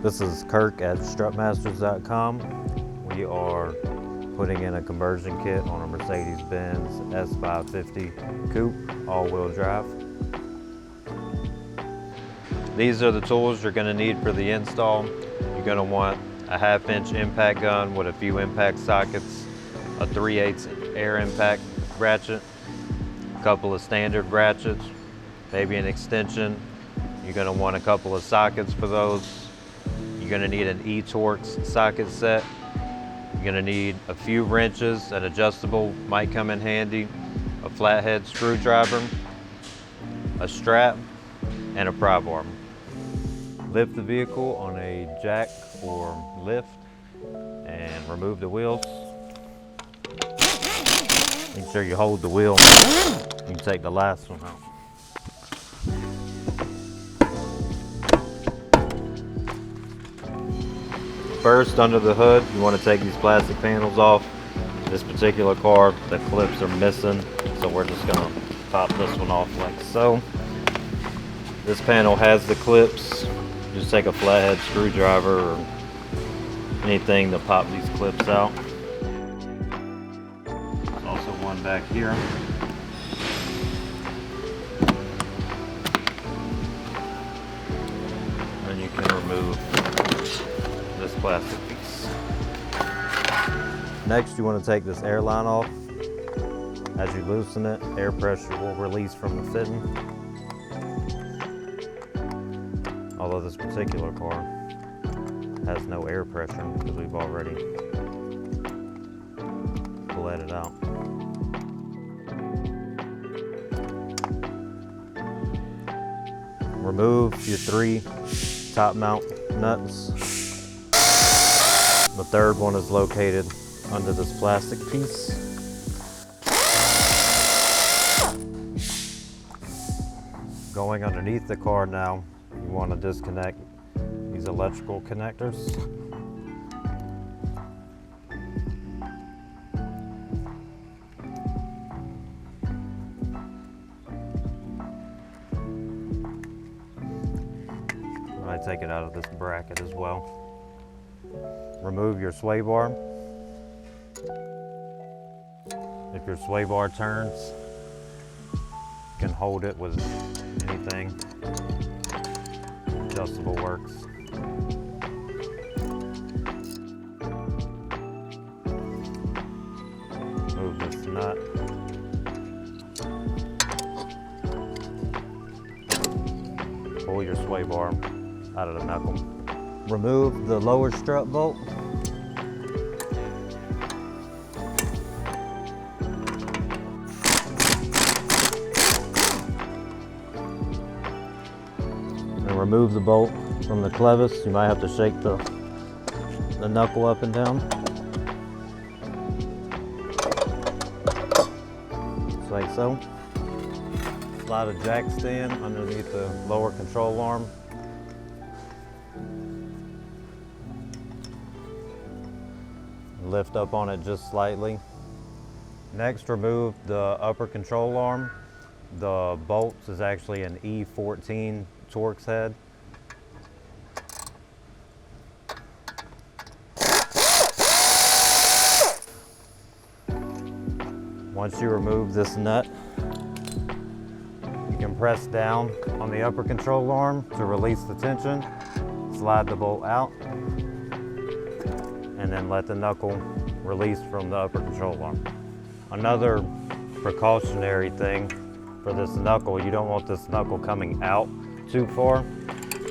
This is Kirk at Strutmasters.com. We are putting in a conversion kit on a Mercedes-Benz S550 coupe, all-wheel drive. These are the tools you're going to need for the install. You're going to want a 1/2-inch impact gun with a few impact sockets, a 3/8 air impact ratchet, a couple of standard ratchets, maybe an extension. You're going to want a couple of sockets for those. You're going to need an E-Torx socket set. You're going to need a few wrenches, an adjustable might come in handy, a flathead screwdriver, a strap, and a pry bar. Lift the vehicle on a jack or lift and remove the wheels. Make sure you hold the wheel. You can take the last one out. First, under the hood, you want to take these plastic panels off. This particular car, the clips are missing, so we're just going to pop this one off like so. This panel has the clips. Just take a flathead screwdriver or anything to pop these clips out. There's also one back here. And you can remove this plastic piece. Next, you want to take this air line off. As you loosen it, air pressure will release from the fitting. Although this particular car has no air pressure because we've already bled it out. Remove your 3 top mount nuts. The third one is located under this plastic piece. Going underneath the car now, you want to disconnect these electrical connectors. I take it out of this bracket as well. Remove your sway bar. If your sway bar turns, you can hold it with anything. Adjustable works. Move this nut. Pull your sway bar out of the knuckle. Remove the lower strut bolt. And remove the bolt from the clevis. You might have to shake the knuckle up and down. Just like so. Slide a jack stand underneath the lower control arm. Lift up on it just slightly. Next, remove the upper control arm. The bolts is actually an E14 Torx head. Once you remove this nut, you can press down on the upper control arm to release the tension. Slide the bolt out, and then let the knuckle release from the upper control arm. Another precautionary thing for this knuckle, you don't want this knuckle coming out too far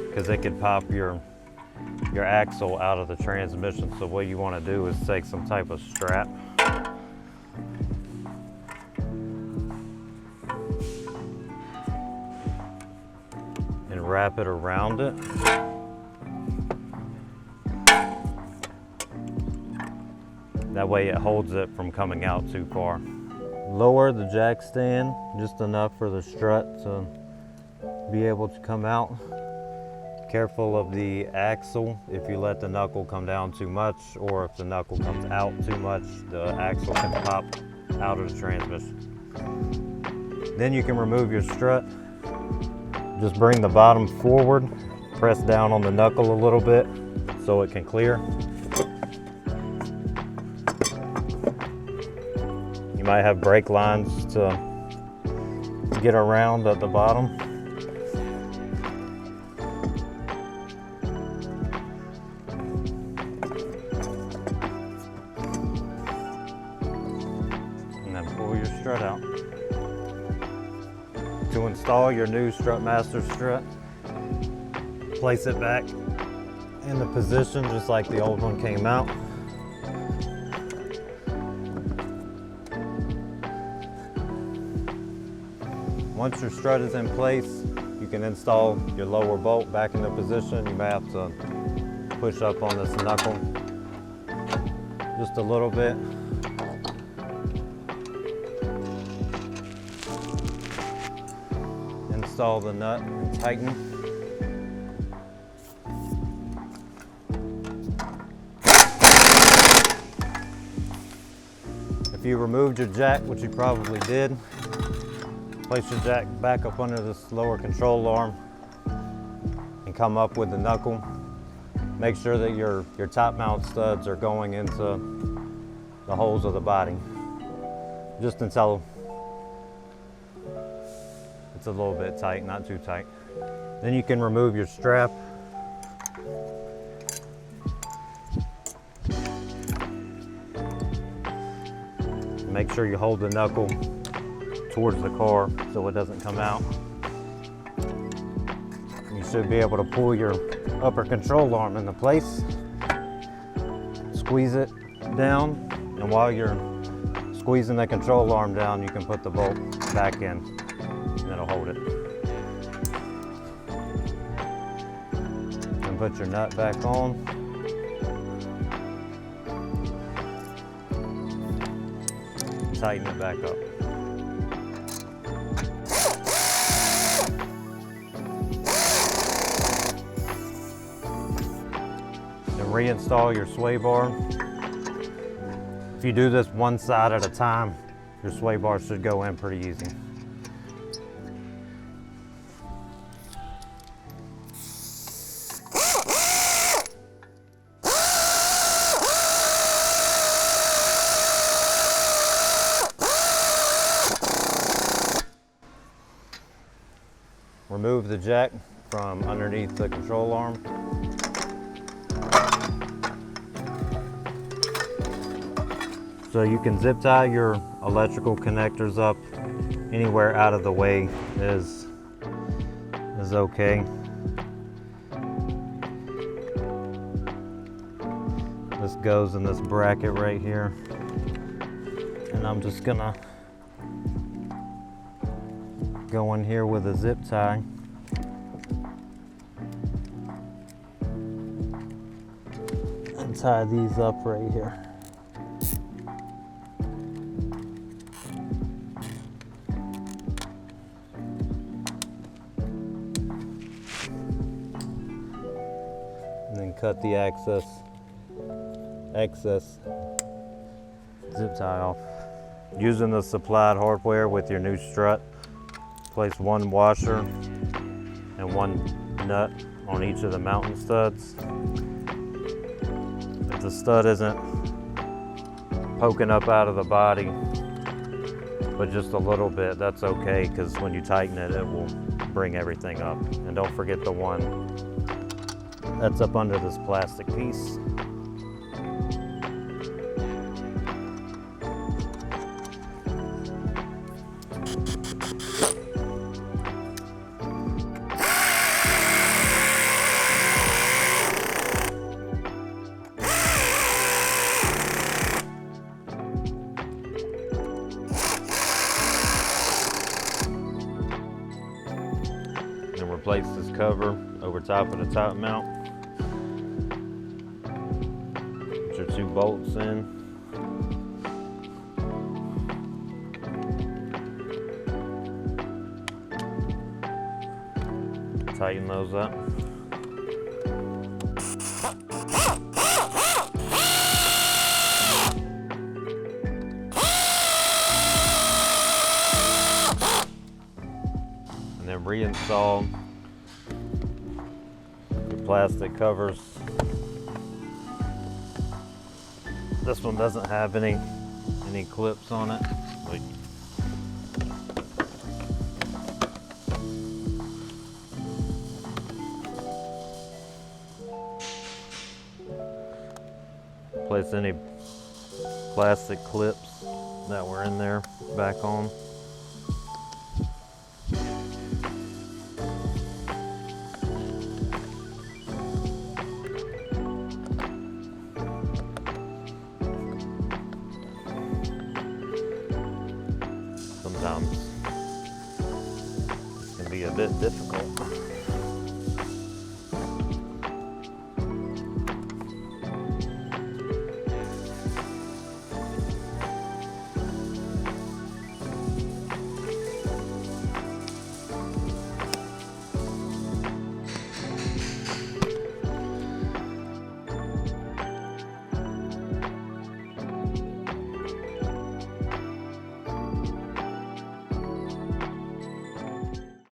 because it could pop your axle out of the transmission. So what you want to do is take some type of strap and wrap it around it. That way it holds it from coming out too far. Lower the jack stand just enough for the strut to be able to come out. Careful of the axle. If you let the knuckle come down too much, or if the knuckle comes out too much, the axle can pop out of the transmission. Then you can remove your strut. Just bring the bottom forward, press down on the knuckle a little bit, so it can clear. You might have brake lines to get around at the bottom. And then pull your strut out. To install your new Strutmasters strut, place it back in the position just like the old one came out. Once your strut is in place, you can install your lower bolt back in the position. You may have to push up on this knuckle just a little bit. Install the nut and tighten. If you removed your jack, which you probably did, place your jack back up under this lower control arm and come up with the knuckle. Make sure that your top mount studs are going into the holes of the body, just until it's a little bit tight, not too tight. Then you can remove your strap. Make sure you hold the knuckle towards the car so it doesn't come out. You should be able to pull your upper control arm into place. Squeeze it down, and while you're squeezing the control arm down, you can put the bolt back in, and it'll hold it. And put your nut back on. Tighten it back up. Reinstall your sway bar. If you do this one side at a time, your sway bar should go in pretty easy. Remove the jack from underneath the control arm. So you can zip tie your electrical connectors up. Anywhere out of the way is okay. This goes in this bracket right here. And I'm just gonna go in here with a zip tie. And tie these up right here. And then cut the excess zip tie off. Using the supplied hardware with your new strut, place one washer and one nut on each of the mounting studs. If the stud isn't poking up out of the body, but just a little bit, that's okay, because when you tighten it, it will bring everything up. And don't forget the one that's up under this plastic piece. And replace this cover over top of the top mount. Put your two bolts in. Tighten those up. And then reinstall your plastic covers This one doesn't have any clips on it. But place any plastic clips that were in there back on. Sometimes it can be a bit difficult.